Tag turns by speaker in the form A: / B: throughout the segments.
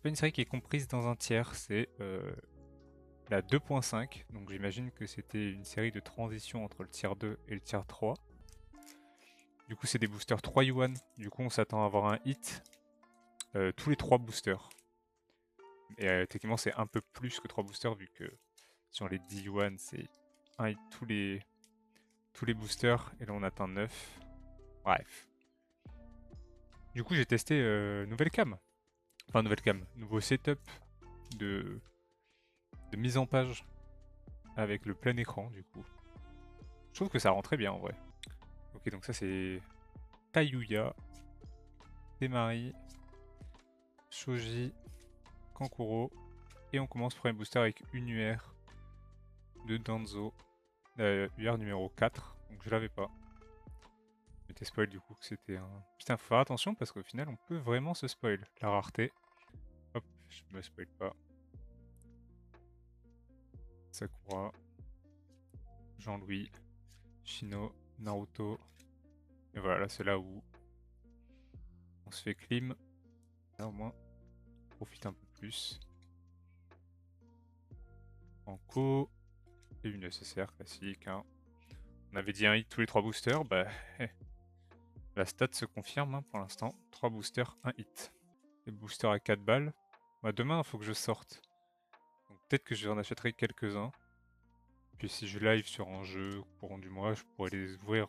A: pas une série qui est comprise dans un tiers, c'est la 2.5. Donc j'imagine que c'était une série de transition entre le tiers 2 et le tiers 3. Du coup, c'est des boosters 3 yuan. Du coup, on s'attend à avoir un hit tous les 3 boosters. Et techniquement, c'est un peu plus que 3 boosters, vu que sur les 10 yuan, c'est un hit tous les boosters. Et là, on atteint 9. Bref. Du coup, j'ai testé nouvelle cam. Enfin, nouvelle cam. Nouveau setup de mise en page avec le plein écran, du coup. Je trouve que ça rend très bien, en vrai. Ok, donc ça, c'est Tayuya, Temari, Shoji, Kankuro. Et on commence premier booster avec une UR de Danzo. UR numéro 4. Donc je l'avais pas. Je m'étais spoil du coup que c'était un... Putain, faut faire attention parce qu'au final on peut vraiment se spoil. La rareté. Hop, je me spoil pas. Sakura. Jean-Louis. Shino. Naruto. Et voilà, là c'est là où on se fait clim. Là au moins, on profite un peu plus. Anko. Et une SSR classique. Hein. On avait dit un hit tous les 3 boosters. Bah, la stat se confirme hein, pour l'instant. 3 boosters, 1 hit. Les boosters à 4 balles. Bah, demain, il faut que je sorte. Donc peut-être que j'en achèterai quelques-uns. Puis si je live sur un jeu courant du mois, je pourrais les ouvrir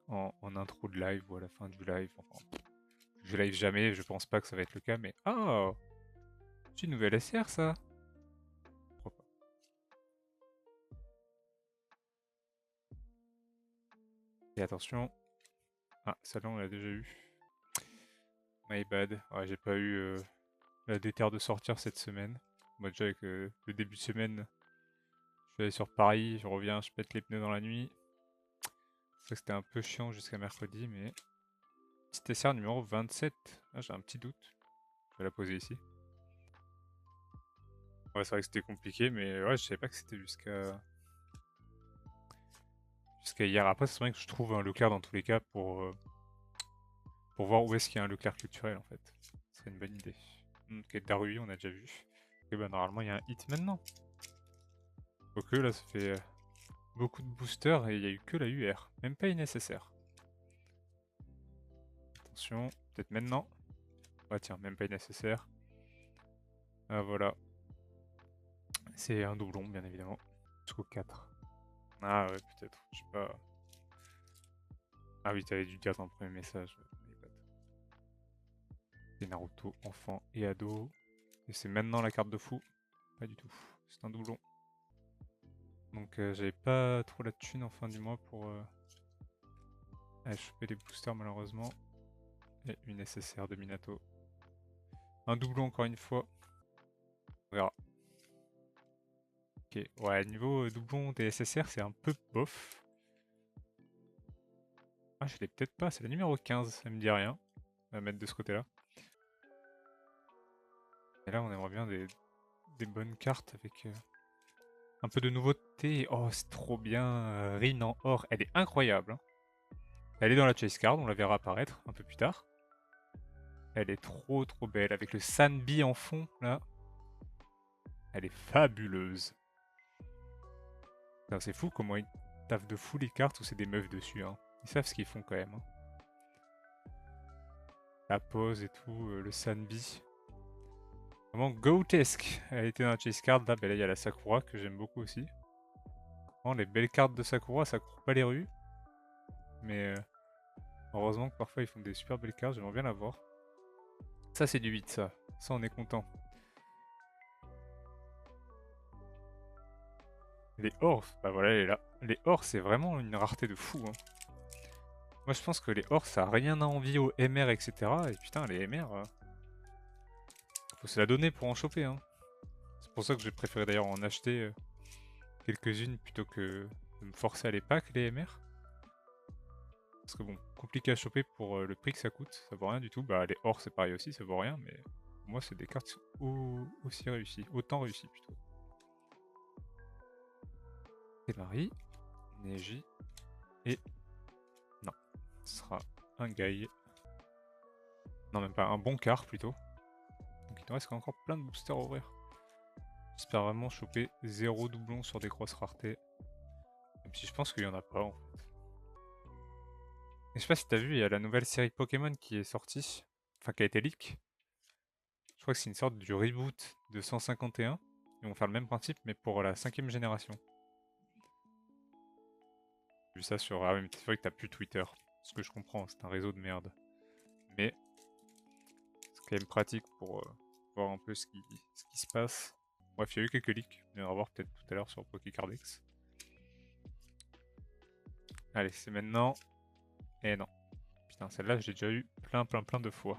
A: en intro de live ou à la fin du live. Enfin, je live jamais, je pense pas que ça va être le cas, mais... Oh, c'est une nouvelle SR ça. Pourquoi pas. Et attention. Ah, celle-là on l'a déjà eu. My bad. Ouais, j'ai pas eu la déterre de sortir cette semaine. Moi déjà avec le début de semaine, je suis allé sur Paris, je reviens, je pète les pneus dans la nuit. C'est vrai que c'était un peu chiant jusqu'à mercredi, mais... Petit SR numéro 27. Ah, j'ai un petit doute. Je vais la poser ici. Ouais, c'est vrai que c'était compliqué, mais ouais, je savais pas que c'était jusqu'à hier. Après, c'est vrai que je trouve un Leclerc dans tous les cas pour voir où est-ce qu'il y a un Leclerc culturel en fait. Ce serait une bonne idée. Ok, Darui, on a déjà vu. Et bah normalement, il y a un hit maintenant. Ok, là, ça fait beaucoup de boosters et il y a eu que la UR. Même pas une SSR. Attention, peut-être maintenant. Ouais, tiens, même pas une SSR. Ah, voilà. C'est un doublon, bien évidemment. Jusqu'au 4. Ah ouais, peut-être. Je sais pas. Ah oui, t'avais dû dire dans le premier message. Et Naruto, enfant et ado. Et c'est maintenant la carte de fou. Pas du tout. C'est un doublon. Donc j'avais pas trop la thune en fin du mois pour aller choper les boosters malheureusement. Et une SSR de Minato. Un doublon encore une fois. On verra. Ok, ouais, niveau doublon des SSR, c'est un peu bof. Ah, je l'ai peut-être pas, c'est la numéro 15, ça me dit rien. On va mettre de ce côté-là. Et là, on aimerait bien des bonnes cartes avec un peu de nouveauté. Oh, c'est trop bien. Rin en or, elle est incroyable. Hein. Elle est dans la chase card, on la verra apparaître un peu plus tard. Elle est trop belle, avec le Sanbi en fond, là. Elle est fabuleuse. C'est fou comment ils taffent de fou les cartes où c'est des meufs dessus. Hein. Ils savent ce qu'ils font quand même. Hein. La pose et tout, le Sanbi. Vraiment goatesque. Elle était dans la chase card, là, ben là il y a la Sakura que j'aime beaucoup aussi. Vraiment, les belles cartes de Sakura, ça court pas les rues. Mais heureusement que parfois ils font des super belles cartes, j'aimerais bien la voir. Ça c'est du 8 ça. Ça on est content. Les ors, bah voilà, elle est là. Les ors, c'est vraiment une rareté de fou. Hein. Moi, je pense que les ors, ça a rien à envier aux MR, etc. Et putain, les MR, faut se la donner pour en choper. Hein. C'est pour ça que j'ai préféré d'ailleurs en acheter quelques-unes plutôt que de me forcer à les packs, les MR. Parce que bon, compliqué à choper pour le prix que ça coûte, ça vaut rien du tout. Bah, les ors, c'est pareil aussi, ça vaut rien, mais pour moi, c'est des cartes aussi réussies, autant réussies plutôt. Et Marie, Neji, et non, ce sera un Guy. Non, même pas, un bon quart plutôt. Donc Il reste encore plein de boosters à ouvrir. J'espère vraiment choper 0 doublon sur des grosses raretés. Même si je pense qu'il y en a pas en fait. Et je sais pas si t'as vu, il y a la nouvelle série Pokémon qui est sortie. Enfin, qui a été leak. Je crois que c'est une sorte du reboot de 151. Ils vont faire le même principe, mais pour la 5ème génération. J'ai vu ça sur... Ah oui, mais c'est vrai que t'as plus Twitter. Ce que je comprends, c'est un réseau de merde. Mais c'est quand même pratique pour voir un peu ce qui se passe. Bref, il y a eu quelques leaks. On va voir peut-être tout à l'heure sur Pokécardex. Allez, c'est maintenant. Eh non. Putain, celle-là, j'ai déjà eu plein de fois.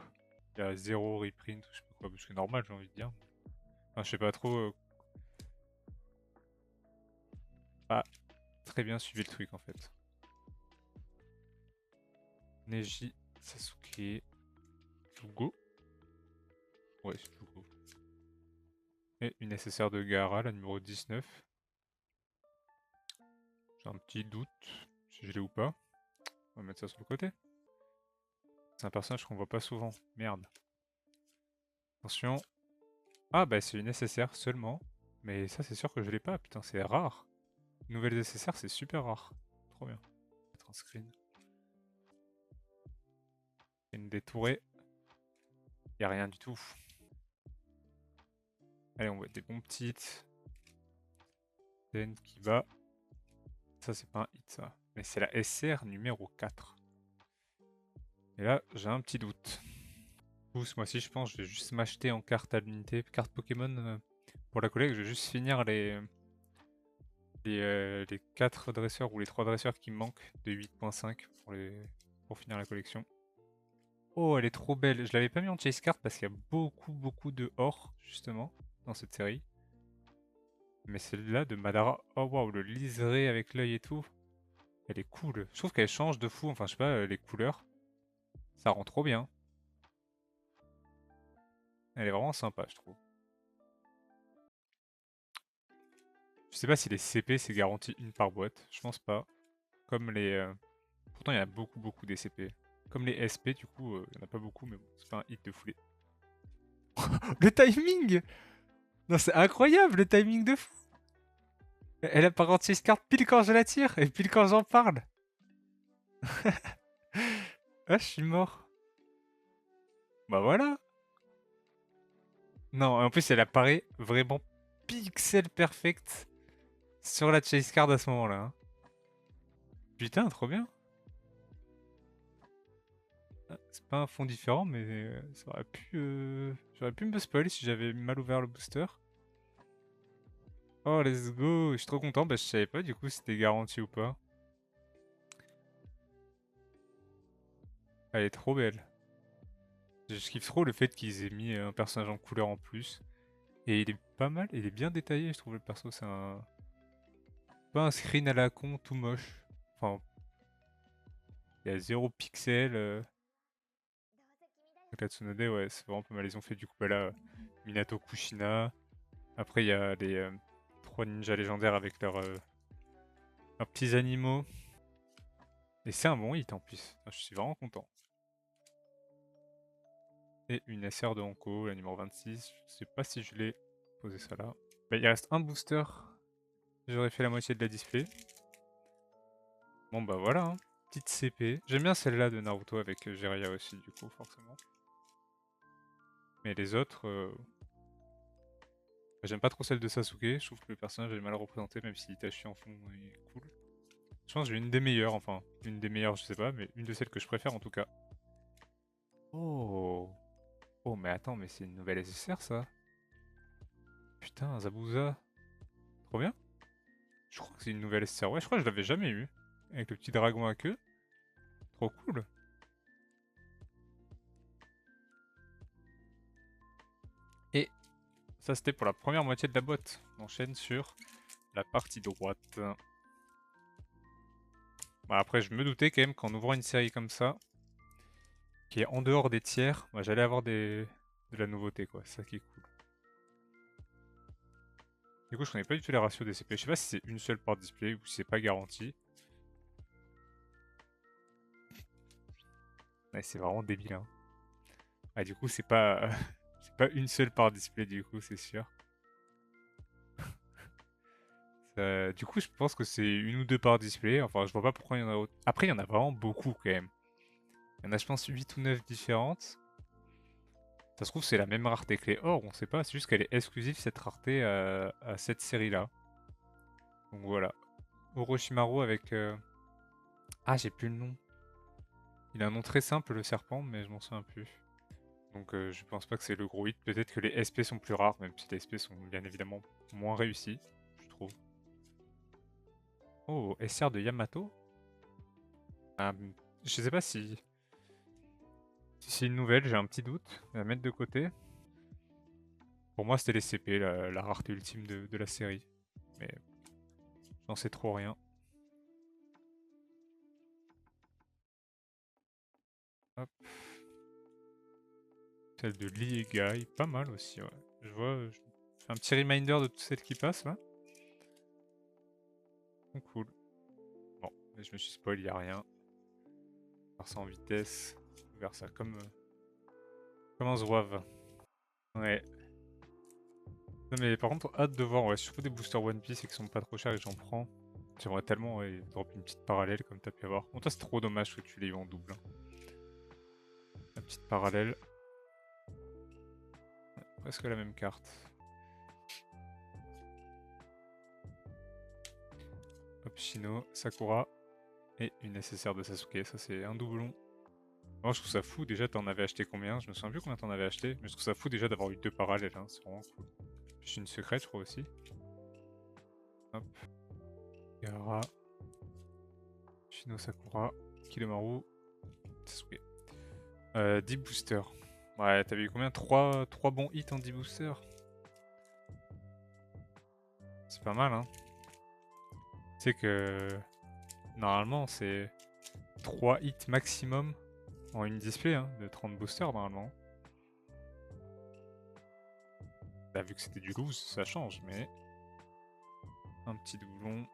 A: Il y a 0 reprint, je sais pas quoi, parce que c'est normal, j'ai envie de dire. Enfin, je sais pas trop. Pas très bien suivi le truc en fait. Neji, Sasuke, Fugo. Ouais, c'est Fugo. Et une SSR de Gaara, la numéro 19. J'ai un petit doute si je l'ai ou pas. On va mettre ça sur le côté. C'est un personnage qu'on voit pas souvent. Merde. Attention. Ah bah c'est une SSR seulement. Mais ça c'est sûr que je l'ai pas. Putain, c'est rare. Nouvelles SSR, c'est super rare. Trop bien. Mettre un screen. Une détourée. Y a rien du tout. Allez, on voit des bons petites. Den qui va. Ça, c'est pas un hit, ça. Mais c'est la SR numéro 4. Et là, j'ai un petit doute. Ce mois-ci, je pense, je vais juste m'acheter en carte à l'unité, carte Pokémon pour la collecte. Je vais juste finir les 4 dresseurs ou les 3 dresseurs qui me manquent de 8.5 pour finir la collection. Oh, elle est trop belle. Je l'avais pas mis en chase card parce qu'il y a beaucoup de or, justement, dans cette série. Mais celle-là de Madara, oh waouh, le liseré avec l'œil et tout. Elle est cool. Je trouve qu'elle change de fou. Enfin, je sais pas, les couleurs. Ça rend trop bien. Elle est vraiment sympa, je trouve. Je sais pas si les CP c'est garanti une par boîte. Je pense pas. Comme les. Pourtant, il y en a beaucoup des CP. Comme les SP, du coup, il y en a pas beaucoup, mais bon, c'est pas un hit de foulée. Le timing! Non, c'est incroyable le timing de fou! Elle a pas rendu 6 cartes pile quand je la tire et pile quand j'en parle. Ah, je suis mort. Bah voilà. Non, en plus elle apparaît vraiment pixel perfect sur la chase card à ce moment-là. Hein. Putain, trop bien. Ah, c'est pas un fond différent, mais ça aurait pu, j'aurais pu me spoil si j'avais mal ouvert le booster. Oh, let's go. Je suis trop content. Bah, je savais pas du coup si c'était garanti ou pas. Elle est trop belle. Je kiffe trop le fait qu'ils aient mis un personnage en couleur en plus. Et il est pas mal, il est bien détaillé, je trouve le perso. C'est un. Pas un screen à la con tout moche. Enfin, il y a 0 pixel. Donc la Tsunade, ouais, c'est vraiment pas mal. Ils ont fait du coup, bah là, Minato Kushina. Après, il y a les 3 ninjas légendaires avec leurs petits animaux. Et c'est un bon hit en plus. Je suis vraiment content. Et une SR de Honko, la numéro 26. Je sais pas si je l'ai posé ça là. Bah, il reste un booster. J'aurais fait la moitié de la display. Bon bah voilà, hein. Petite CP. J'aime bien celle-là de Naruto avec Jiraiya aussi, du coup, forcément. Mais les autres... J'aime pas trop celle de Sasuke. Je trouve que le personnage est mal représenté, même si Itachi en fond est cool. Je pense que j'ai une des meilleures, enfin, une des meilleures, je sais pas, mais une de celles que je préfère en tout cas. Oh! Oh, mais attends, mais c'est une nouvelle SSR ça? Putain, Zabuza. Trop bien. Je crois que c'est une nouvelle SSR. Ouais, je crois que je l'avais jamais eu. Avec le petit dragon à queue. Trop cool. Et ça, c'était pour la première moitié de la boîte. On enchaîne sur la partie droite. Bah, après, je me doutais quand même qu'en ouvrant une série comme ça, qui est en dehors des tiers, bah, j'allais avoir de la nouveauté, quoi. C'est ça qui est cool. Du coup, je connais pas du tout les ratios des CP. Je sais pas si c'est une seule par display ou si c'est pas garanti. Ouais, c'est vraiment débile, hein. Ah, du coup, c'est pas pas une seule par display du coup, c'est sûr. Du coup, je pense que c'est une ou deux par display. Enfin, je vois pas pourquoi il y en a autant. Après, il y en a vraiment beaucoup quand même. Il y en a, je pense, 8 ou 9 différentes. Ça se trouve, c'est la même rareté que les or, on sait pas. C'est juste qu'elle est exclusive, cette rareté, à cette série-là. Donc voilà. Orochimaru avec... Ah, j'ai plus le nom. Il a un nom très simple, le serpent, mais je m'en souviens plus. Donc je pense pas que c'est le gros hit. Peut-être que les SP sont plus rares, même si les SP sont bien évidemment moins réussis, je trouve. Oh, SR de Yamato? Ah, je sais pas si c'est une nouvelle, j'ai un petit doute. On va mettre de côté. Pour moi, c'était les CP, la rareté ultime de la série. Mais j'en sais trop rien. Hop. Celle de Lee et Guy, pas mal aussi, ouais. Je vois, je fais un petit reminder de toutes celles qui passent là. Oh, cool. Bon, mais je me suis spoil, y a rien. Faire ça en vitesse. Faire ça comme un zouave. Ouais. Non mais par contre, hâte de voir, ouais, surtout des boosters One Piece et qui sont pas trop chers et j'en prends. J'aimerais tellement ouais, drop une petite parallèle comme t'as pu avoir. Bon, toi c'est trop dommage que tu l'aies eu en double. Hein. La petite parallèle. Ouais, presque la même carte. Hop, Shino, Sakura et une nécessaire de Sasuke. Ça c'est un doublon. Moi je trouve ça fou, déjà t'en avais acheté combien? Je me souviens plus combien t'en avais acheté, mais je trouve ça fou déjà d'avoir eu deux parallèles, hein. C'est vraiment cool. Puis une secrète je crois aussi. Hop. Gaara. Shino Sakura. Kidomaru. Sasuke. 10 boosters. Ouais, t'avais eu combien 3 bons hits en 10 boosters? C'est pas mal, hein. Tu sais que normalement c'est 3 hits maximum en une display hein, de 30 boosters normalement. Là, vu que c'était du loose, ça change, mais un petit doublon.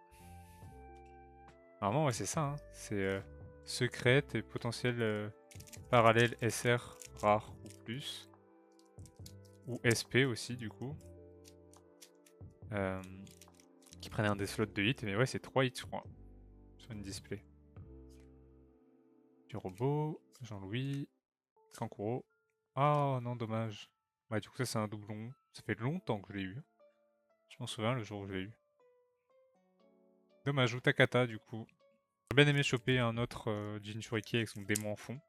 A: Normalement, ouais, c'est ça. Hein. C'est secrète et potentiel parallèle SR rare ou plus. Ou SP aussi, du coup. Qui prennent un des slots de hit. Mais ouais, c'est 3 hits, je crois. Sur une display. Du robot, Jean-Louis, Kankuro. Oh non, dommage. Ouais, du coup, ça, c'est un doublon. Ça fait longtemps que je l'ai eu. Je m'en souviens le jour où je l'ai eu. Dommage, ou Takata, du coup. J'aurais bien aimé choper un autre Jinchuriki avec son démon en fond.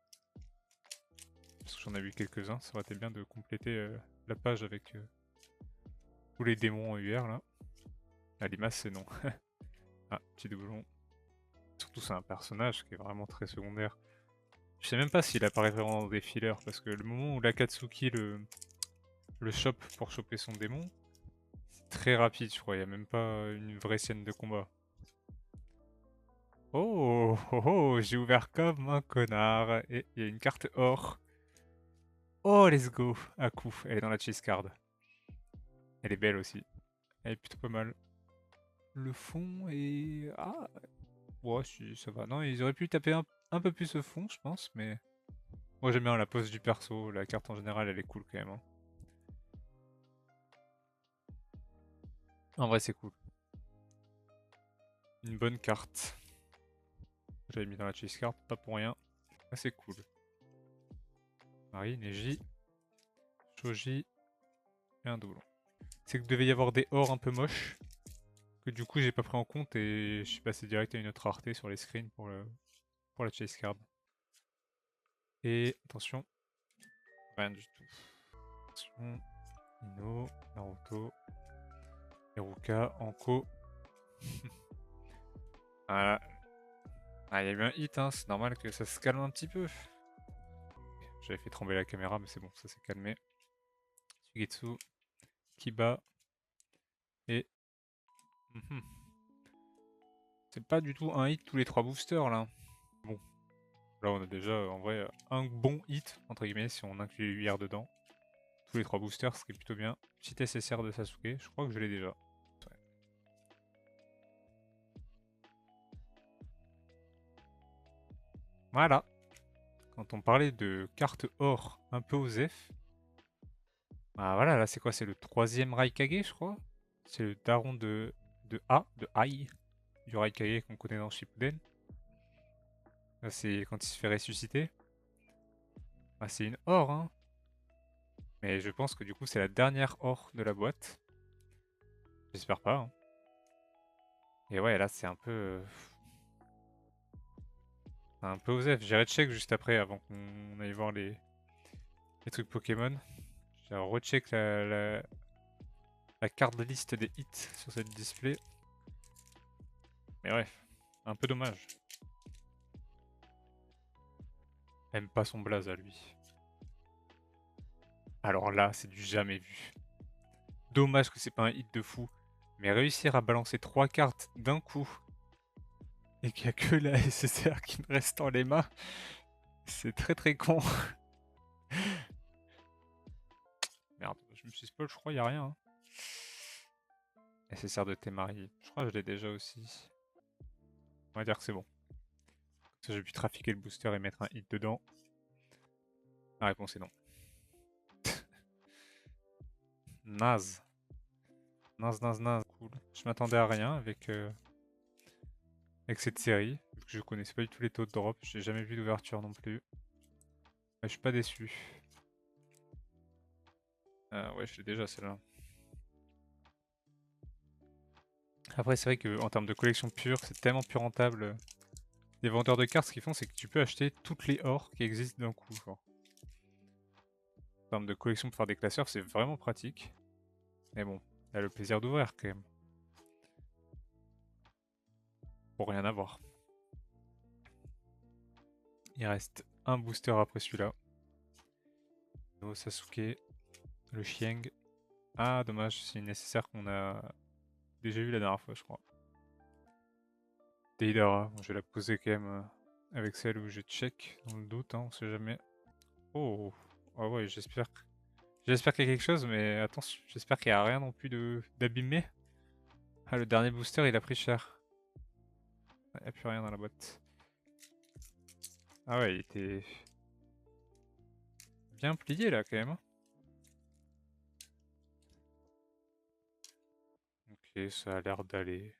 A: Parce que j'en ai vu quelques-uns. Ça aurait été bien de compléter la page avec tous les démons en UR, là. Ah, Limas, c'est non. Ah, petit doublon. Surtout, c'est un personnage qui est vraiment très secondaire. Je sais même pas s'il apparaît vraiment dans des fillers, parce que le moment où l'Akatsuki le chope pour choper son démon, c'est très rapide, je crois. Il n'y a même pas une vraie scène de combat. Oh, oh, oh, j'ai ouvert comme un connard. Et il y a une carte or. Oh, let's go. À coup, elle est dans la chase card. Elle est belle aussi. Elle est plutôt pas mal. Le fond est... Ah, ouais, si, ça va. Non, ils auraient pu taper un peu plus au fond, je pense, mais... Moi, j'aime bien la pose du perso. La carte en général, elle est cool quand même. Hein. En vrai, c'est cool. Une bonne carte. J'avais mis dans la chase card, pas pour rien. Ah, c'est cool. Marie, Neji, Shoji et un doublon. C'est qu'il devait y avoir des ors un peu moches. Que du coup, j'ai pas pris en compte et je suis passé direct à une autre rareté sur les screens pour la chase card. Et attention, rien du tout. Attention, Ino, Naruto, Iruka, Anko. Voilà. Ah, il y a eu un hit, hein, c'est normal que ça se calme un petit peu. J'avais fait trembler la caméra, mais c'est bon, ça s'est calmé. Sugetsu, Kiba et... C'est pas du tout un hit tous les 3 boosters là. Bon, là on a déjà en vrai un bon hit, entre guillemets, si on inclut les UR dedans. Tous les 3 boosters, ce qui est plutôt bien. Petit SSR de Sasuke, je crois que je l'ai déjà. Ouais. Voilà. Quand on parlait de cartes or un peu aux F, Ah voilà, là c'est quoi? C'est le troisième Raikage, je crois? C'est le daron de A, de Ai, du Raikage qu'on connaît dans Shippuden. Là c'est quand il se fait ressusciter. Ah, c'est une ore, hein. Mais je pense que du coup c'est la dernière ore de la boîte. J'espère pas, hein. Et ouais, là c'est un peu osef. J'irai check juste après, avant qu'on aille voir les trucs Pokémon. J'ai recheck la carte de liste des hits sur cette display. Mais ouais, un peu dommage. Aime pas son blaze à lui. Alors là, c'est du jamais vu. Dommage que c'est pas un hit de fou. Mais réussir à balancer 3 cartes d'un coup et qu'il n'y a que la SSR qui me reste dans les mains, c'est très très con. Merde, je me suis spoil, je crois, y a rien, hein. SSR de Temari, je crois que je l'ai déjà aussi. On va dire que c'est bon. Ça, j'ai pu trafiquer le booster et mettre un hit dedans. La réponse est non. Naze. Naze, naze, naze. Cool. Je m'attendais à rien avec cette série. Vu que je connaissais pas du tout les taux de drop. J'ai jamais vu d'ouverture non plus. Mais je suis pas déçu. Ouais, je l'ai déjà celle-là. Après, c'est vrai qu'en termes de collection pure, c'est tellement plus rentable. Les vendeurs de cartes, ce qu'ils font, c'est que tu peux acheter toutes les ores qui existent d'un coup. Genre. En termes de collection pour faire des classeurs, c'est vraiment pratique. Mais bon, t'as le plaisir d'ouvrir quand même. Pour rien avoir. Il reste un booster après celui-là. No Sasuke, le Chieng. Ah, dommage, c'est une nécessaire qu'on a déjà eu la dernière fois, je crois. Deidara, bon, je vais la poser quand même avec celle où je check, dans le doute, hein, on sait jamais. Oh, ah ouais, j'espère qu'il y a quelque chose, mais attention, j'espère qu'il n'y a rien non plus d'abîmé. Ah, le dernier booster, il a pris cher. Il n'y a plus rien dans la boîte. Ah ouais, il était bien plié là quand même, hein. Ok, ça a l'air d'aller.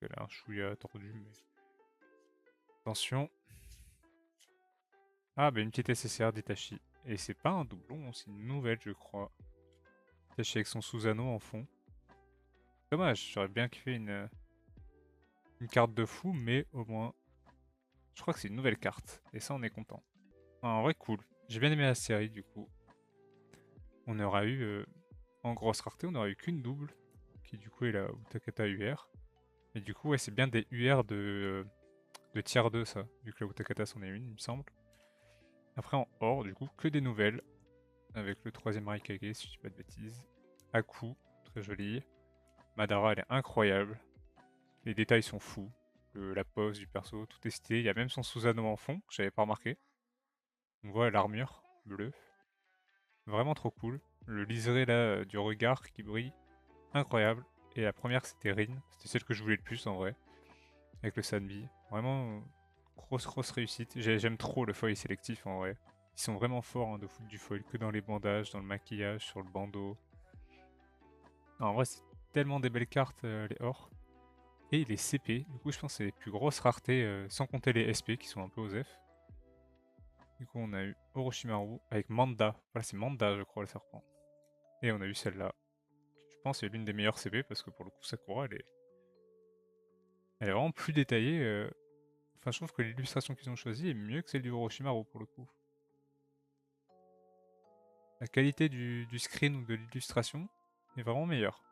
A: Elle a un chouïa tordu, mais... Attention. Ah, bah une petite SSR d'Itachi. Et c'est pas un doublon, c'est une nouvelle, je crois. Itachi avec son Susanoo en fond. Dommage, j'aurais bien kiffé une carte de fou, mais au moins... Je crois que c'est une nouvelle carte, et ça on est content. Ah, en vrai, cool. J'ai bien aimé la série, du coup. On aura eu, en grosse rareté, on aura eu qu'une double, qui du coup est la Utakata UR. Et du coup, ouais, c'est bien des UR de tier 2, ça, vu que la Utakata c'en est une, il me semble. Après, en or, du coup, que des nouvelles, avec le troisième Raikage, si je dis pas de bêtises. Aku, très joli. Madara, elle est incroyable. Les détails sont fous. La pose du perso, tout est stylé. Il y a même son Susanoo en fond, que j'avais pas remarqué. On voit l'armure bleue. Vraiment trop cool. Le liseré là du regard qui brille, incroyable. Et la première c'était Rin, c'était celle que je voulais le plus en vrai, avec le Sanbi. Vraiment grosse réussite. J'aime trop le foil sélectif en vrai. Ils sont vraiment forts hein, de foutre du foil que dans les bandages, dans le maquillage, sur le bandeau. Non, en vrai c'est tellement des belles cartes les or. Et les CP, du coup je pense que c'est les plus grosses raretés, sans compter les SP qui sont un peu aux F. Du coup on a eu Orochimaru avec Manda. Voilà c'est Manda je crois le serpent. Et on a eu celle-là. Je pense que c'est l'une des meilleures CP parce que pour le coup Sakura elle est vraiment plus détaillée. Enfin je trouve que l'illustration qu'ils ont choisie est mieux que celle du Orochimaru pour le coup. La qualité du screen ou de l'illustration est vraiment meilleure.